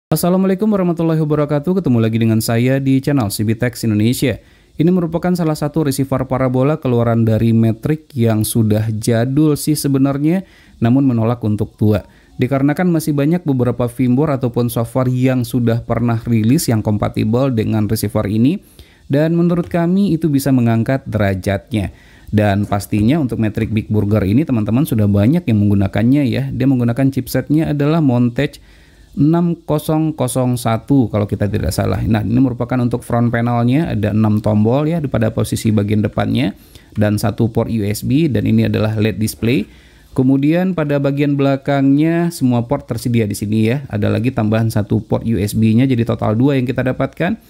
Assalamualaikum warahmatullahi wabarakatuh. Ketemu lagi dengan saya di channel CBTech Indonesia. Ini merupakan salah satu receiver parabola keluaran dari Matrix yang sudah jadul sih sebenarnya, namun menolak untuk tua. Dikarenakan masih banyak beberapa firmware ataupun software yang sudah pernah rilis yang kompatibel dengan receiver ini, dan menurut kami itu bisa mengangkat derajatnya. Dan pastinya untuk Matrix Big Burger ini teman-teman sudah banyak yang menggunakannya ya. Dia menggunakan chipsetnya adalah Montage 6001 kalau kita tidak salah. Nah, ini merupakan untuk front panelnya, ada 6 tombol ya pada posisi bagian depannya dan 1 port USB, dan ini adalah LED display. Kemudian pada bagian belakangnya semua port tersedia di sini ya. Ada lagi tambahan 1 port USB-nya, jadi total 2 yang kita dapatkan.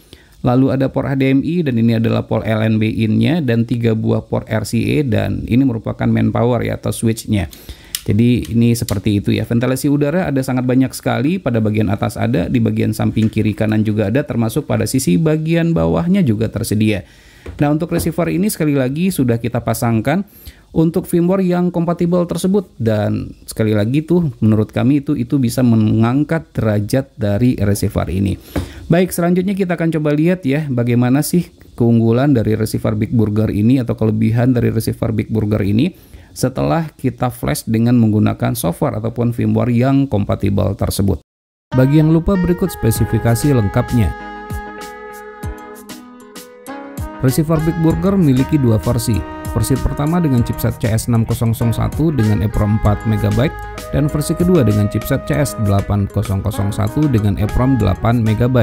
Lalu ada port HDMI, dan ini adalah port LNB in-nya, dan 3 buah port RCA, dan ini merupakan main power ya atau switch-nya. Jadi ini seperti itu ya. Ventilasi udara ada sangat banyak sekali, pada bagian atas ada, di bagian samping kiri kanan juga ada, termasuk pada sisi bagian bawahnya juga tersedia. Nah, untuk receiver ini sekali lagi sudah kita pasangkan untuk firmware yang kompatibel tersebut, dan sekali lagi tuh menurut kami itu bisa mengangkat derajat dari receiver ini. Baik, selanjutnya kita akan coba lihat ya bagaimana sih keunggulan dari receiver Big Burger ini atau kelebihan dari receiver Big Burger ini setelah kita flash dengan menggunakan software ataupun firmware yang kompatibel tersebut. Bagi yang lupa, berikut spesifikasi lengkapnya. Receiver Big Burger memiliki dua versi. Versi pertama dengan chipset CS6001 dengan EEPROM 4 MB, dan versi kedua dengan chipset CS8001 dengan EEPROM 8 MB.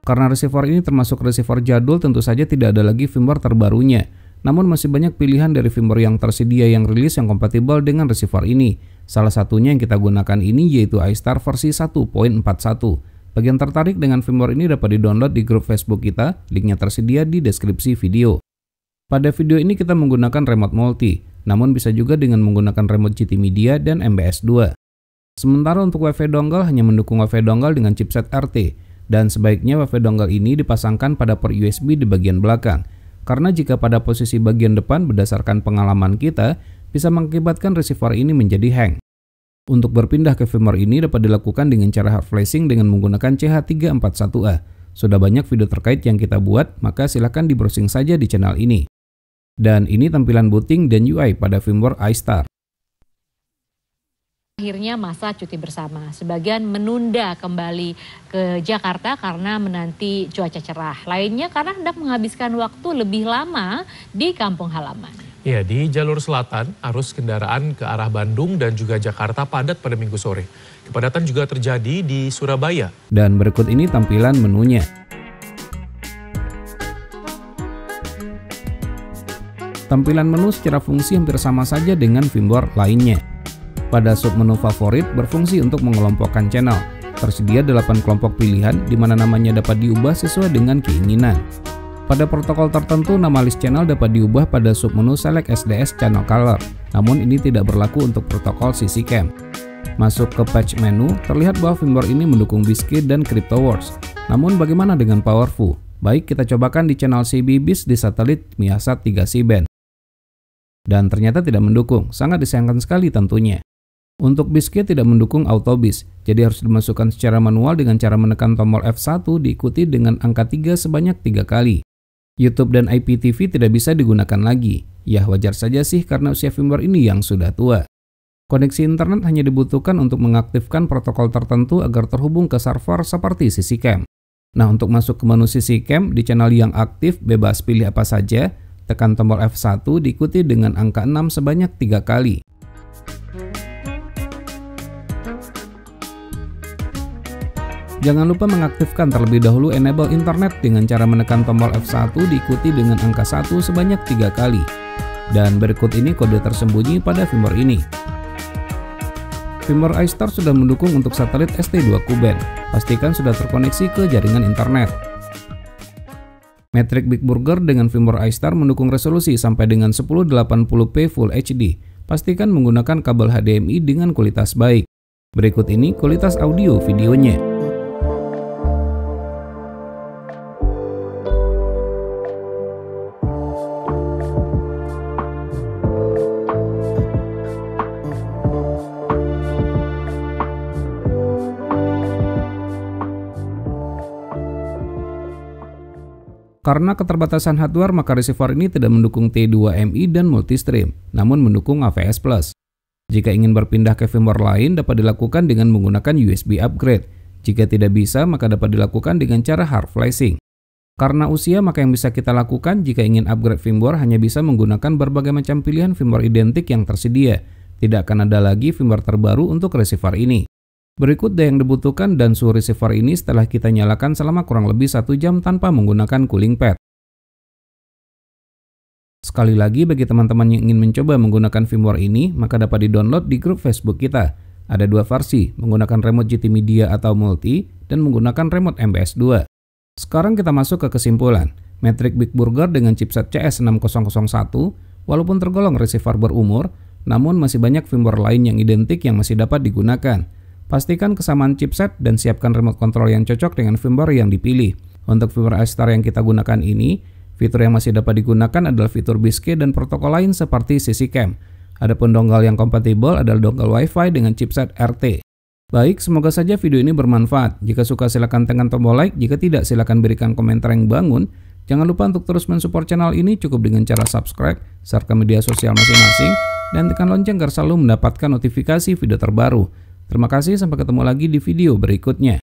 Karena receiver ini termasuk receiver jadul, tentu saja tidak ada lagi firmware terbarunya. Namun masih banyak pilihan dari firmware yang tersedia yang rilis yang kompatibel dengan receiver ini. Salah satunya yang kita gunakan ini yaitu iStar versi 1.41. Bagi yang tertarik dengan firmware ini dapat di-download di grup Facebook kita, linknya tersedia di deskripsi video. Pada video ini kita menggunakan remote multi, namun bisa juga dengan menggunakan remote GT Media dan MBS 2. Sementara untuk WiFi dongle hanya mendukung WiFi dongle dengan chipset RT, dan sebaiknya WiFi dongle ini dipasangkan pada port USB di bagian belakang. Karena jika pada posisi bagian depan berdasarkan pengalaman kita, bisa mengakibatkan receiver ini menjadi hang. Untuk berpindah ke firmware ini dapat dilakukan dengan cara hard flashing dengan menggunakan CH341A. Sudah banyak video terkait yang kita buat, maka silahkan di browsing saja di channel ini. Dan ini tampilan booting dan UI pada firmware iStar. Akhirnya masa cuti bersama, sebagian menunda kembali ke Jakarta karena menanti cuaca cerah. Lainnya karena hendak menghabiskan waktu lebih lama di kampung halaman. Ya, di jalur selatan, arus kendaraan ke arah Bandung dan juga Jakarta padat pada Minggu sore. Kepadatan juga terjadi di Surabaya. Dan berikut ini tampilan menunya. Tampilan menu secara fungsi hampir sama saja dengan firmware lainnya. Pada submenu favorit berfungsi untuk mengelompokkan channel. Tersedia 8 kelompok pilihan di mana namanya dapat diubah sesuai dengan keinginan. Pada protokol tertentu, nama list channel dapat diubah pada submenu Select SDS Channel Color. Namun ini tidak berlaku untuk protokol CC-Cam. Masuk ke patch menu, terlihat bahwa firmware ini mendukung Biscuit dan CryptoWars. Namun bagaimana dengan Powerful? Baik, kita cobakan di channel CB-Bis di satelit Miasat 3 C-band. Dan ternyata tidak mendukung, sangat disayangkan sekali tentunya. Untuk Biscuit tidak mendukung AutoBis, jadi harus dimasukkan secara manual dengan cara menekan tombol F1 diikuti dengan angka 3 sebanyak 3 kali. YouTube dan IPTV tidak bisa digunakan lagi. Ya wajar saja sih karena usia firmware ini yang sudah tua. Koneksi internet hanya dibutuhkan untuk mengaktifkan protokol tertentu agar terhubung ke server seperti CC-Cam. Nah, untuk masuk ke menu CC-Cam di channel yang aktif bebas pilih apa saja, tekan tombol F1 diikuti dengan angka 6 sebanyak 3 kali. Jangan lupa mengaktifkan terlebih dahulu enable internet dengan cara menekan tombol F1 diikuti dengan angka 1 sebanyak 3 kali. Dan berikut ini kode tersembunyi pada firmware ini. Firmware iStar sudah mendukung untuk satelit ST2 Ku-band. Pastikan sudah terkoneksi ke jaringan internet. Matrix Big Burger dengan firmware iStar mendukung resolusi sampai dengan 1080p Full HD. Pastikan menggunakan kabel HDMI dengan kualitas baik. Berikut ini kualitas audio videonya. Karena keterbatasan hardware, maka receiver ini tidak mendukung T2MI dan multistream, namun mendukung AVS+. Jika ingin berpindah ke firmware lain, dapat dilakukan dengan menggunakan USB upgrade. Jika tidak bisa, maka dapat dilakukan dengan cara hard flashing. Karena usia, maka yang bisa kita lakukan jika ingin upgrade firmware hanya bisa menggunakan berbagai macam pilihan firmware identik yang tersedia. Tidak akan ada lagi firmware terbaru untuk receiver ini. Berikut daya yang dibutuhkan dan suhu receiver ini setelah kita nyalakan selama kurang lebih 1 jam tanpa menggunakan cooling pad. Sekali lagi, bagi teman-teman yang ingin mencoba menggunakan firmware ini, maka dapat di-download di grup Facebook kita. Ada 2 versi, menggunakan remote GT Media atau multi, dan menggunakan remote MBS2. Sekarang kita masuk ke kesimpulan. Matrix Big Burger dengan chipset CS6001, walaupun tergolong receiver berumur, namun masih banyak firmware lain yang identik yang masih dapat digunakan. Pastikan kesamaan chipset dan siapkan remote control yang cocok dengan firmware yang dipilih. Untuk firmware iStar yang kita gunakan ini, fitur yang masih dapat digunakan adalah fitur BISC dan protokol lain seperti CC-Cam. Adapun dongle yang kompatibel adalah dongle Wi-Fi dengan chipset RT. Baik, semoga saja video ini bermanfaat. Jika suka silakan tekan tombol like, jika tidak silakan berikan komentar yang bangun. Jangan lupa untuk terus mensupport channel ini cukup dengan cara subscribe, share ke media sosial masing-masing, dan tekan lonceng agar selalu mendapatkan notifikasi video terbaru. Terima kasih, sampai ketemu lagi di video berikutnya.